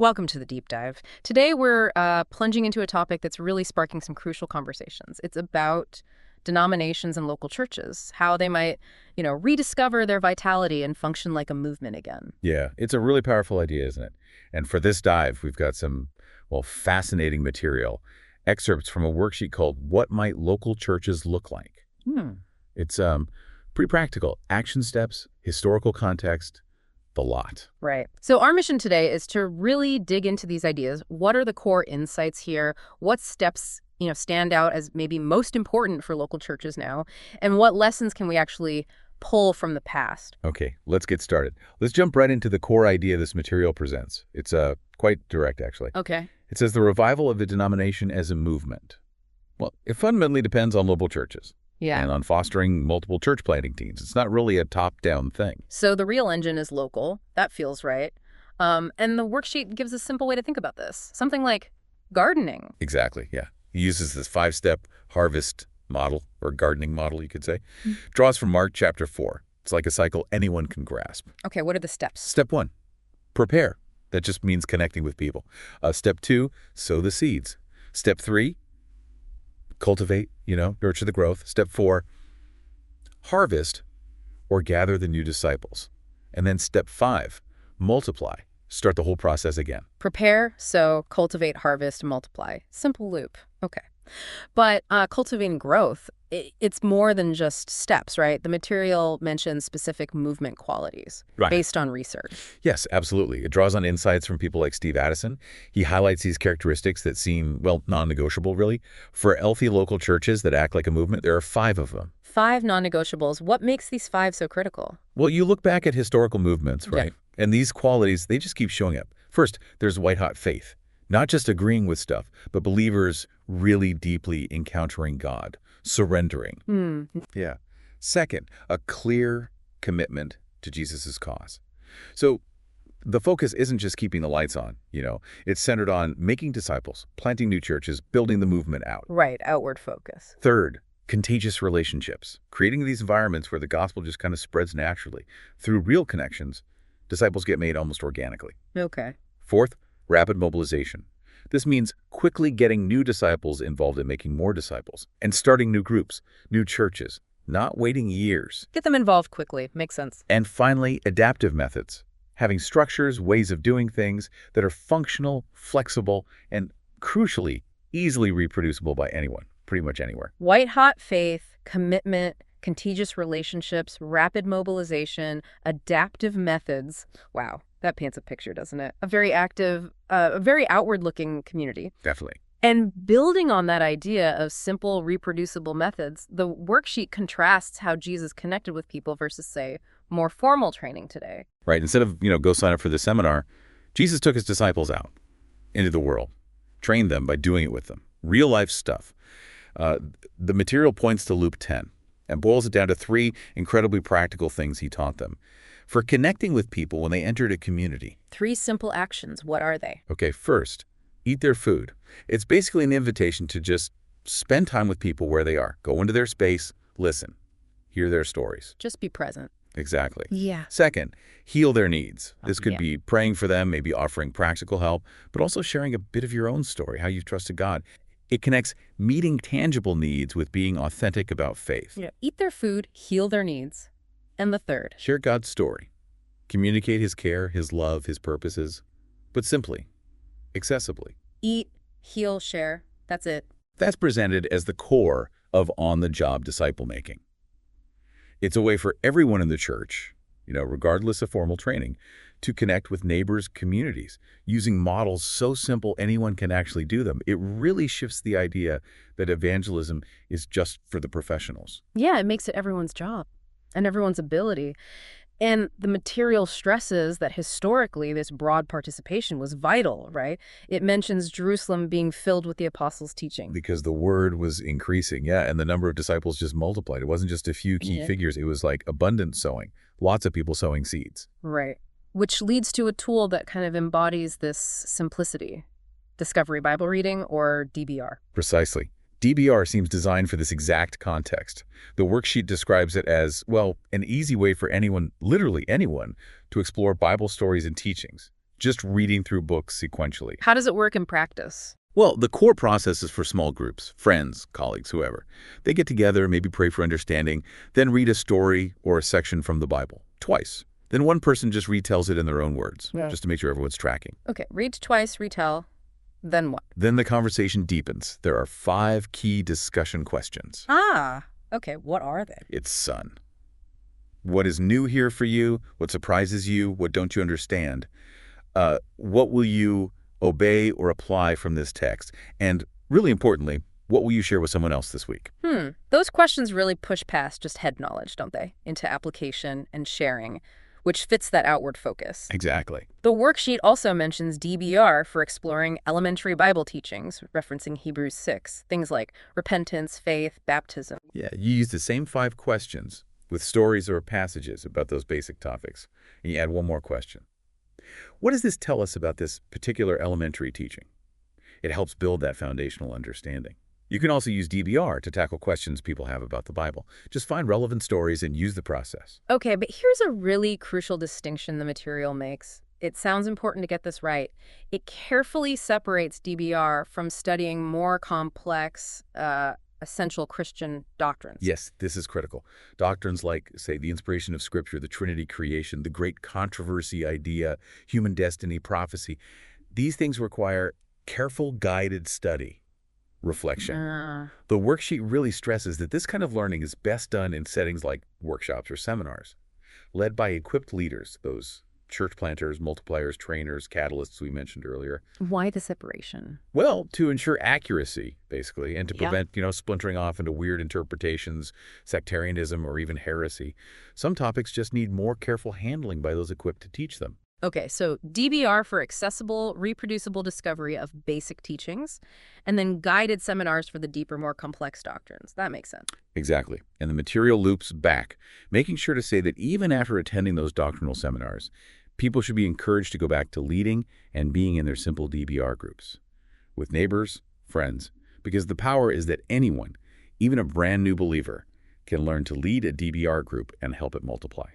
Welcome to the deep dive. Today we're plunging into a topic that's really sparking some crucial conversations. It's about denominations and local churches, how they might, rediscover their vitality and function like a movement again. Yeah, it's a really powerful idea, isn't it? And for this dive, we've got some, fascinating material, excerpts from a worksheet called What Might Local Churches Look Like? It's pretty practical. Action steps, historical context, the lot. Right. So our mission today is to really dig into these ideas. What are the core insights here? What steps, stand out as maybe most important for local churches now? And what lessons can we actually pull from the past? Okay, let's get started. Let's jump right into the core idea this material presents. It's quite direct, actually. Okay. It says the revival of the denomination as a movement. Well, it fundamentally depends on local churches. Yeah. And on fostering multiple church planting teams. It's not really a top-down thing. So the real engine is local. That feels right. And the worksheet gives a simple way to think about this. Something like gardening. Exactly, yeah. He uses this 5-step harvest model, or gardening model, you could say. Draws from Mark chapter 4. It's like a cycle anyone can grasp. Okay, what are the steps? Step 1, prepare. That just means connecting with people. Step 2, sow the seeds. Step 3, cultivate, nurture the growth. Step 4, harvest or gather the new disciples. And then step 5, multiply. Start the whole process again. Prepare, sow, cultivate, harvest, multiply. Simple loop. Okay. But cultivating growth, it's more than just steps, right? The material mentions specific movement qualities based on research. Yes, absolutely. It draws on insights from people like Steve Addison. He highlights these characteristics that seem, non-negotiable, really. For healthy local churches that act like a movement, there are 5 of them. 5 non-negotiables. What makes these 5 so critical? Well, you look back at historical movements, right? Yeah. And these qualities, they just keep showing up. First, there's white-hot faith. Not just agreeing with stuff, but believers really deeply encountering God, surrendering. Yeah. Second, a clear commitment to Jesus's cause. So the focus isn't just keeping the lights on, It's centered on making disciples, planting new churches, building the movement out. Right, outward focus. Third, contagious relationships, creating these environments where the gospel just kind of spreads naturally. Through real connections, disciples get made almost organically. Okay. Fourth, rapid mobilization. This means quickly getting new disciples involved in making more disciples and starting new groups, new churches, not waiting years. Get them involved quickly. Makes sense. And finally, adaptive methods, having structures, ways of doing things that are functional, flexible, and crucially, easily reproducible by anyone, pretty much anywhere. White-hot faith, commitment, contagious relationships, rapid mobilization, adaptive methods. Wow. That paints a picture, doesn't it? A very active, a very outward-looking community. Definitely. And building on that idea of simple, reproducible methods, the worksheet contrasts how Jesus connected with people versus, say, more formal training today. Right. Instead of, go sign up for the seminar, Jesus took his disciples out into the world, trained them by doing it with them. Real-life stuff. The material points to Luke 10 and boils it down to 3 incredibly practical things he taught them. For connecting with people when they entered a community. 3 simple actions. What are they? Okay, first, eat their food. It's basically an invitation to just spend time with people where they are. Go into their space, listen, hear their stories. Just be present. Exactly. Yeah. Second, heal their needs. This could be praying for them, maybe offering practical help, but also sharing a bit of your own story, how you've trusted God. It connects meeting tangible needs with being authentic about faith. Yeah. Eat their food, heal their needs. And the third? Share God's story. Communicate his care, his love, his purposes, but simply, accessibly. Eat, heal, share. That's it. That's presented as the core of on-the-job disciple-making. It's a way for everyone in the church, regardless of formal training, to connect with neighbors' communities, using models so simple anyone can actually do them. It really shifts the idea that evangelism is just for the professionals. Yeah, it makes it everyone's job. And everyone's ability. And the material stresses that historically this broad participation was vital, right? It mentions Jerusalem being filled with the apostles' teaching. Because the word was increasing, and the number of disciples just multiplied. It wasn't just a few key figures. It was like abundant sowing, lots of people sowing seeds. Right, which leads to a tool that kind of embodies this simplicity. Discovery Bible Reading, or DBR. Precisely. DBR seems designed for this exact context. The worksheet describes it as, an easy way for anyone, literally anyone, to explore Bible stories and teachings. just reading through books sequentially. How does it work in practice? Well, the core process is for small groups, friends, colleagues, whoever. They get together, maybe pray for understanding, then read a story or a section from the Bible, twice. Then one person just retells it in their own words, Yeah. just to make sure everyone's tracking. Okay, read twice, retell, then what? Then the conversation deepens. There are 5 key discussion questions. Ah, okay, what are they? It's Son. What is new here for you? What surprises you? What don't you understand? What will you obey or apply from this text? And really importantly, what will you share with someone else this week? Those questions really push past just head knowledge, don't they? Into application and sharing, which fits that outward focus. Exactly. The worksheet also mentions DBR for exploring elementary Bible teachings, referencing Hebrews 6, things like repentance, faith, baptism. Yeah, you use the same 5 questions with stories or passages about those basic topics, and you add one more question. What does this tell us about this particular elementary teaching? It helps build that foundational understanding. You can also use DBR to tackle questions people have about the Bible. Just find relevant stories and use the process. Okay, but here's a really crucial distinction the material makes. It sounds important to get this right. It carefully separates DBR from studying more complex, essential Christian doctrines. Yes, this is critical. Doctrines like, say, the inspiration of Scripture, the Trinity creation, the great controversy idea, human destiny, prophecy. These things require careful, guided study. Reflection. The worksheet really stresses that this kind of learning is best done in settings like workshops or seminars, led by equipped leaders, those church planters, multipliers, trainers, catalysts we mentioned earlier. Why the separation? Well, to ensure accuracy, basically, and to Yeah. prevent, splintering off into weird interpretations, sectarianism, or even heresy. Some topics just need more careful handling by those equipped to teach them. Okay, so DBR for accessible, reproducible discovery of basic teachings, and then guided seminars for the deeper, more complex doctrines. That makes sense. Exactly. And the material loops back, making sure to say that even after attending those doctrinal seminars, people should be encouraged to go back to leading and being in their simple DBR groups with neighbors, friends, because the power is that anyone, even a brand new believer, can learn to lead a DBR group and help it multiply.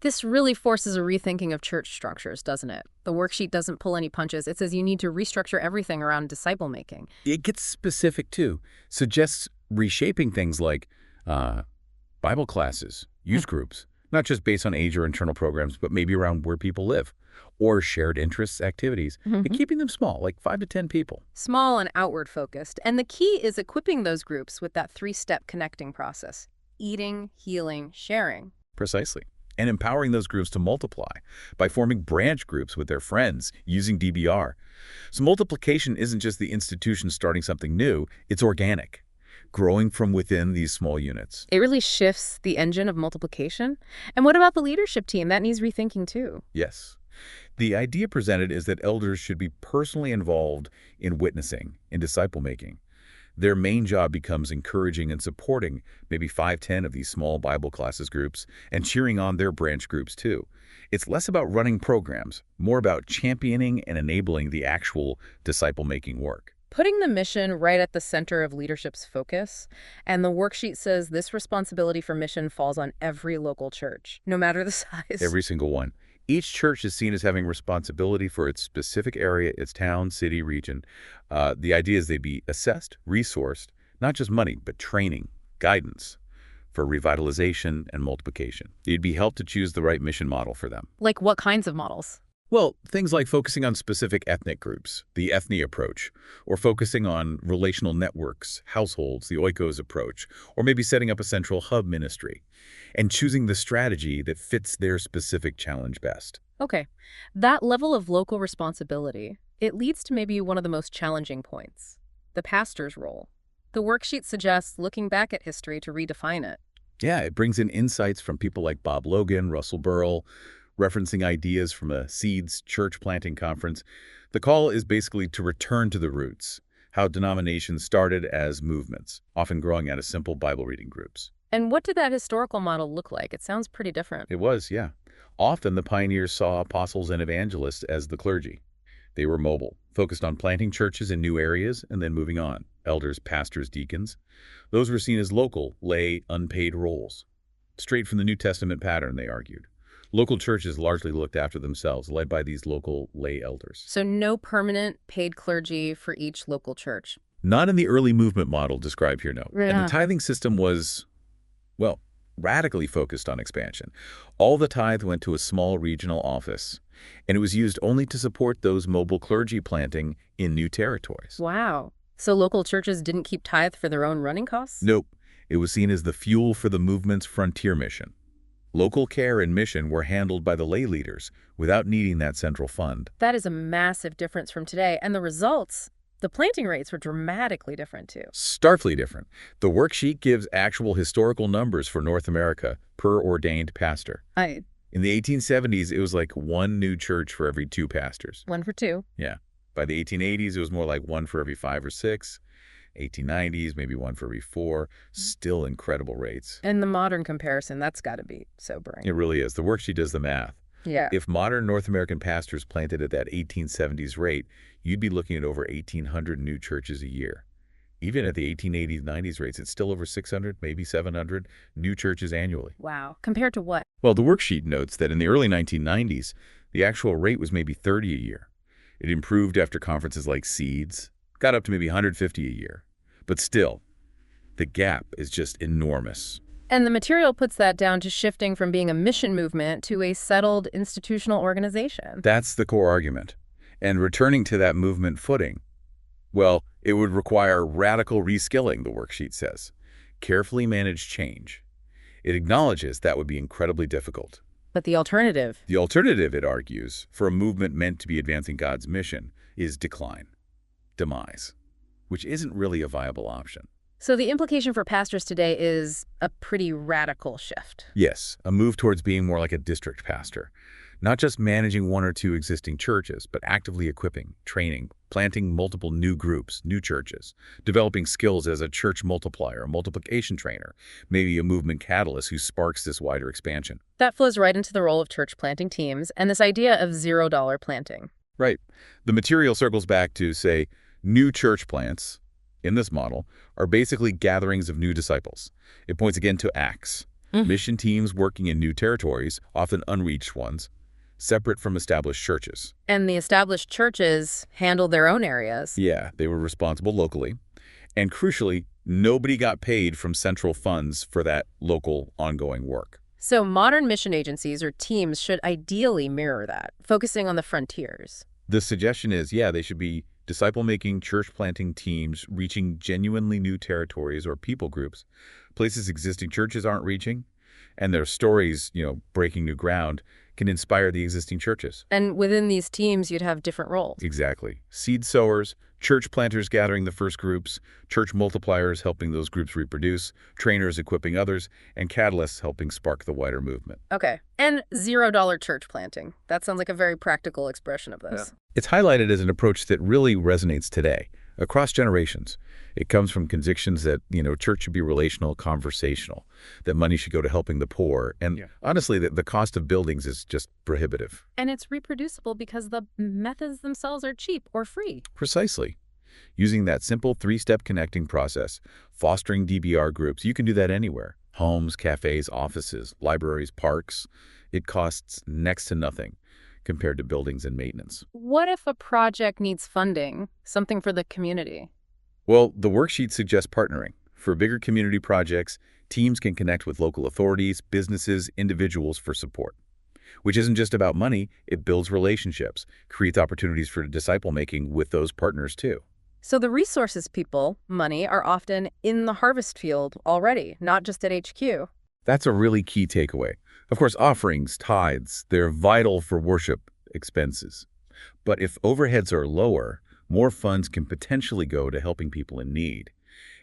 This really forces a rethinking of church structures, doesn't it? The worksheet doesn't pull any punches. It says you need to restructure everything around disciple making. It gets specific, too. Suggests reshaping things like Bible classes, youth groups, not just based on age or internal programs, but maybe around where people live, or shared interests activities, and keeping them small, like 5 to 10 people. Small and outward focused. And the key is equipping those groups with that 3-step connecting process: eating, healing, sharing. Precisely. And empowering those groups to multiply by forming branch groups with their friends using DBR. So multiplication isn't just the institution starting something new, it's organic, growing from within these small units. It really shifts the engine of multiplication. And what about the leadership team? That needs rethinking too. Yes. The idea presented is that elders should be personally involved in witnessing, in disciple-making. Their main job becomes encouraging and supporting maybe 5-10 of these small Bible classes groups and cheering on their branch groups too. It's less about running programs, more about championing and enabling the actual disciple-making work. Putting the mission right at the center of leadership's focus. And the worksheet says this responsibility for mission falls on every local church, no matter the size. Every single one. Each church is seen as having responsibility for its specific area, its town, city, region. The idea is they be assessed, resourced, not just money, but training, guidance for revitalization and multiplication. You'd be helped to choose the right mission model for them. Like what kinds of models? Well, things like focusing on specific ethnic groups, the ethne approach, or focusing on relational networks, households, the oikos approach, or maybe setting up a central hub ministry, and choosing the strategy that fits their specific challenge best. Okay, that level of local responsibility, it leads to maybe one of the most challenging points: the pastor's role. The worksheet suggests looking back at history to redefine it. Yeah, it brings in insights from people like Bob Logan, Russell Burrell, referencing ideas from a Seeds church planting conference. The call is basically to return to the roots, how denominations started as movements, often growing out of simple Bible reading groups. And what did that historical model look like? It sounds pretty different. It was, yeah. Often the pioneers saw apostles and evangelists as the clergy. They were mobile, focused on planting churches in new areas and then moving on. Elders, pastors, deacons. Those were seen as local, lay, unpaid roles. Straight from the New Testament pattern, they argued. Local churches largely looked after themselves, led by these local lay elders. So no permanent paid clergy for each local church. Not in the early movement model described here, no. And the Yeah. tithing system was, well, radically focused on expansion. All the tithe went to a small regional office, and it was used only to support those mobile clergy planting in new territories. Wow. So local churches didn't keep tithe for their own running costs? Nope. It was seen as the fuel for the movement's frontier mission. Local care and mission were handled by the lay leaders without needing that central fund. That is a massive difference from today. And the results, the planting rates were dramatically different too. Starkly different. The worksheet gives actual historical numbers for North America per ordained pastor. I In the 1870s, it was like one new church for every 2 pastors. 1 for 2. Yeah. By the 1880s, it was more like 1 for every 5 or 6. 1890s, maybe 1 for every 4. Still incredible rates. And the modern comparison, that's got to be sobering. It really is. The worksheet does the math. Yeah. If modern North American pastors planted at that 1870s rate, you'd be looking at over 1,800 new churches a year. Even at the 1880s, 90s rates, it's still over 600, maybe 700 new churches annually. Wow. Compared to what? Well, the worksheet notes that in the early 1990s, the actual rate was maybe 30 a year. It improved after conferences like Seeds, got up to maybe 150 a year. But still, the gap is just enormous. And the material puts that down to shifting from being a mission movement to a settled institutional organization. That's the core argument. And returning to that movement footing, well, it would require radical reskilling, the worksheet says. Carefully managed change. It acknowledges that would be incredibly difficult. But the alternative? The alternative, it argues, for a movement meant to be advancing God's mission is decline, demise, which isn't really a viable option. So the implication for pastors today is a pretty radical shift. Yes, a move towards being more like a district pastor. Not just managing 1 or 2 existing churches, but actively equipping, training, planting multiple new groups, new churches, developing skills as a church multiplier, a multiplication trainer, maybe a movement catalyst who sparks this wider expansion. That flows right into the role of church planting teams and this idea of $0 planting. Right. The material circles back to, say, new church plants, in this model, are basically gatherings of new disciples. It points again to Acts. Mission teams working in new territories, often unreached ones, separate from established churches. And the established churches handle their own areas. Yeah, they were responsible locally. And crucially, nobody got paid from central funds for that local ongoing work. So modern mission agencies or teams should ideally mirror that, focusing on the frontiers. The suggestion is, yeah, they should be disciple-making, church-planting teams reaching genuinely new territories or people groups, places existing churches aren't reaching, and their stories, breaking new ground, can inspire the existing churches. And within these teams, you'd have different roles. Exactly. Seed sowers, church planters gathering the first groups, church multipliers helping those groups reproduce, trainers equipping others, and catalysts helping spark the wider movement. Okay. And $0 church planting. That sounds like a very practical expression of this. Yeah. It's highlighted as an approach that really resonates today, across generations. It comes from convictions that, church should be relational, conversational, that money should go to helping the poor, and honestly, that the cost of buildings is just prohibitive. And it's reproducible because the methods themselves are cheap or free. Precisely. Using that simple 3-step connecting process, fostering DBR groups, you can do that anywhere. Homes, cafes, offices, libraries, parks. It costs next to nothing compared to buildings and maintenance. What if a project needs funding, something for the community? Well, the worksheet suggests partnering. For bigger community projects, teams can connect with local authorities, businesses, individuals for support. Which isn't just about money, it builds relationships, creates opportunities for disciple-making with those partners too. So the resources people, money, are often in the harvest field already, not just at HQ. That's a really key takeaway. Of course, offerings, tithes, they're vital for worship expenses. But if overheads are lower, more funds can potentially go to helping people in need.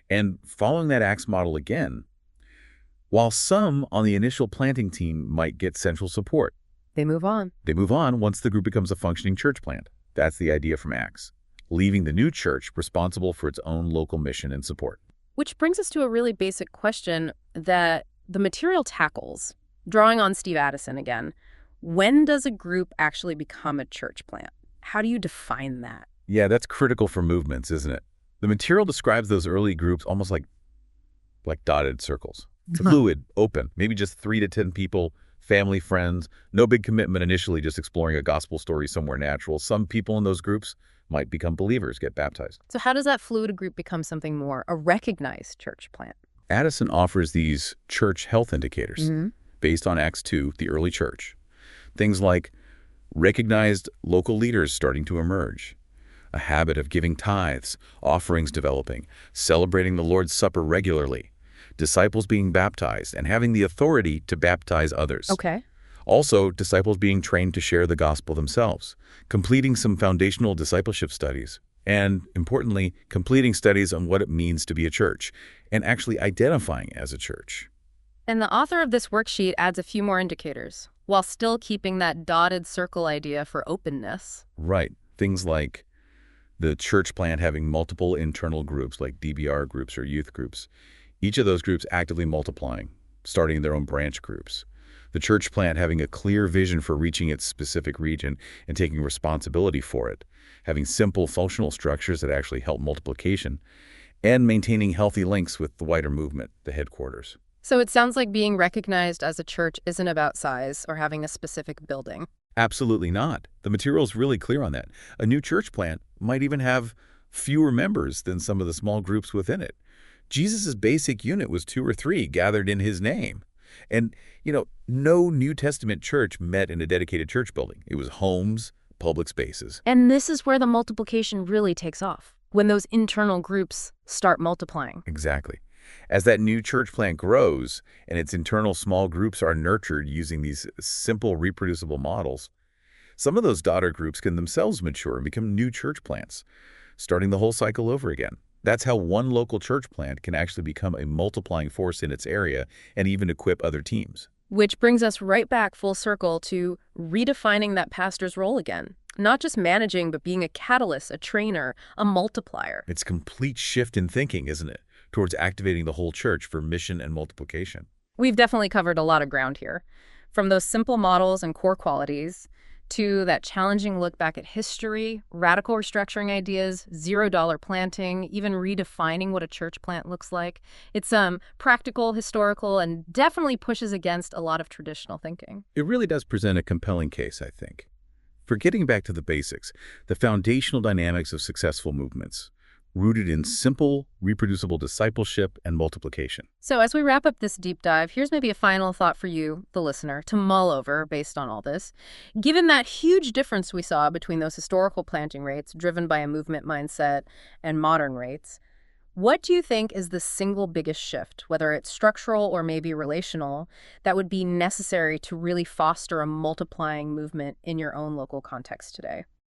And following that Acts model again, while some on the initial planting team might get central support, they move on. They move on once the group becomes a functioning church plant. That's the idea from Acts, leaving the new church responsible for its own local mission and support. Which brings us to a really basic question that the material tackles, drawing on Steve Addison again. When does a group actually become a church plant? How do you define that? Yeah, that's critical for movements, isn't it? The material describes those early groups almost like dotted circles. Fluid, open, maybe just 3 to 10 people, family, friends, no big commitment initially, just exploring a gospel story somewhere natural. Some people in those groups might become believers, get baptized. So how does that fluid group become something more, a recognized church plant? Addison offers these church health indicators Hmm. based on Acts 2, the early church. Things like recognized local leaders starting to emerge, a habit of giving tithes, offerings developing, celebrating the Lord's Supper regularly, disciples being baptized and having the authority to baptize others. Okay. Also, disciples being trained to share the gospel themselves, completing some foundational discipleship studies, and, importantly, completing studies on what it means to be a church, and actually identifying as a church. And the author of this worksheet adds a few more indicators, while still keeping that dotted circle idea for openness. Right. Things like the church plant having multiple internal groups like DBR groups or youth groups, each of those groups actively multiplying, starting their own branch groups. The church plant having a clear vision for reaching its specific region and taking responsibility for it, having simple functional structures that actually help multiplication, and maintaining healthy links with the wider movement, the headquarters. So it sounds like being recognized as a church isn't about size or having a specific building. Absolutely not. The material's really clear on that. A new church plant might even have fewer members than some of the small groups within it. Jesus' basic unit was 2 or 3 gathered in his name. And, no New Testament church met in a dedicated church building. It was homes, public spaces. And this is where the multiplication really takes off, when those internal groups start multiplying. Exactly. As that new church plant grows and its internal small groups are nurtured using these simple reproducible models, some of those daughter groups can themselves mature and become new church plants, starting the whole cycle over again. That's how one local church plant can actually become a multiplying force in its area and even equip other teams. Which brings us right back full circle to redefining that pastor's role again. Not just managing, but being a catalyst, a trainer, a multiplier. It's a complete shift in thinking, isn't it, towards activating the whole church for mission and multiplication. We've definitely covered a lot of ground here. From those simple models and core qualities to that challenging look back at history, radical restructuring ideas, $0 planting, even redefining what a church plant looks like. It's practical, historical, and definitely pushes against a lot of traditional thinking. It really does present a compelling case, I think. For getting back to the basics, the foundational dynamics of successful movements, rooted in simple, reproducible discipleship and multiplication. So as we wrap up this deep dive, here's maybe a final thought for you, the listener, to mull over based on all this. Given that huge difference we saw between those historical planting rates driven by a movement mindset and modern rates, what do you think is the single biggest shift, whether it's structural or maybe relational, that would be necessary to really foster a multiplying movement in your own local context today?